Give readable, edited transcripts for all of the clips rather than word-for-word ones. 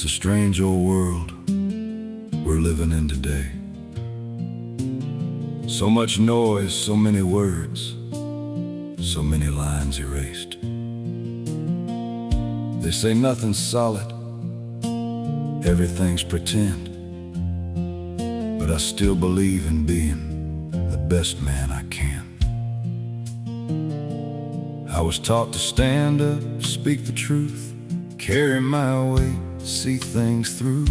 It's a strange old world we're living in today. So much noise, so many words, so many lines erased. They say nothing's solid, everything's pretend. But I still believe in being the best man I can. I was taught to stand up, speak the truth, carry my weight, see things through.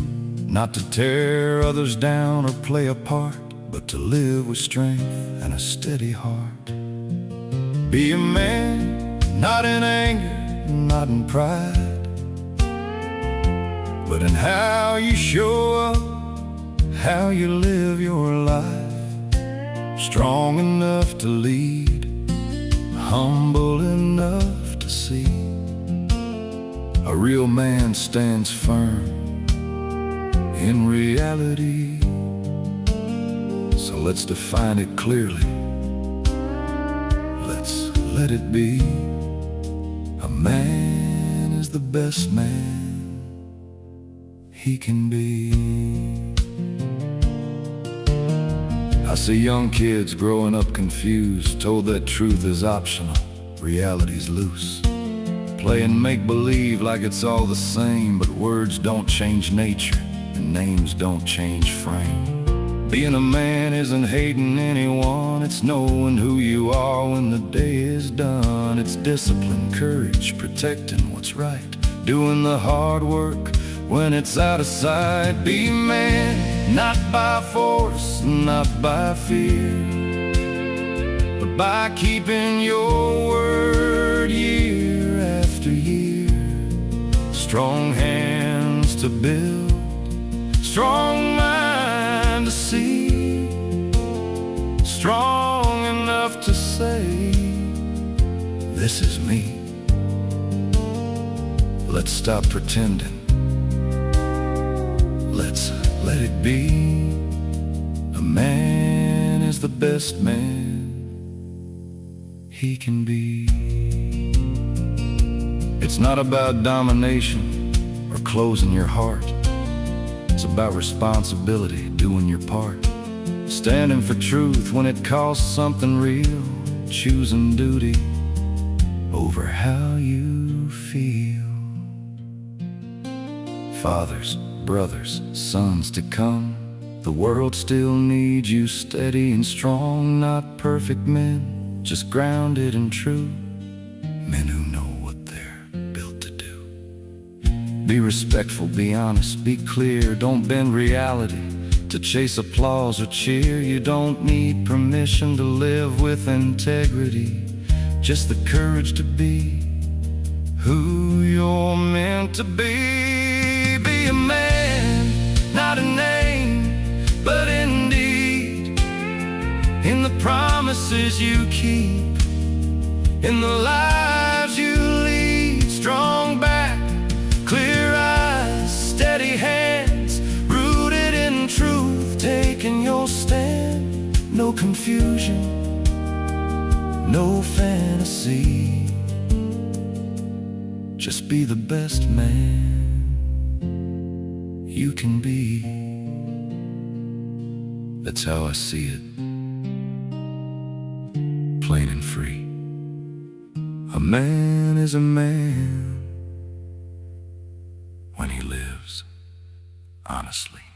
Not to tear others down or play a part, but to live with strength and a steady heart. Be a man, not in anger, not in pride, but in how you show up, how you live your life. Strong enough to lead, humble enough to see. A real man stands firm in reality. So let's define it clearly. Let's let it be. A man is the best man he can be. I see young kids growing up confused, told that truth is optional, reality's loose. Playing make-believe like it's all the same, but words don't change nature, and names don't change frame. Being a man isn't hating anyone, it's knowing who you are when the day is done. It's discipline, courage, protecting what's right, doing the hard work when it's out of sight. Be a man, not by force, not by fear, but by keeping your word year after year. Strong hands to build, strong mind to see, strong enough to say, this is me. Let's stop pretending, let's let it be. A man is the best man he can be. It's not about domination or closing your heart. It's about responsibility, doing your part, standing for truth when it costs something real, choosing duty over how you feel. Fathers, brothers, sons to come, the world still needs you steady and strong. Not perfect men, just grounded and true, men who know what they're built to do. Be respectful, be honest, be clear. Don't bend reality to chase applause or cheer. You don't need permission to live with integrity, just the courage to be who you're meant to be. Be a man, not a name, but in deed, in the promises you keep, in the lives you lead. Strong back, clear eyes, steady hands, rooted in truth, taking your stand. No confusion, no fantasy, just be the best man you can be. That's how I see it, plain and free. A man is a man when he lives honestly.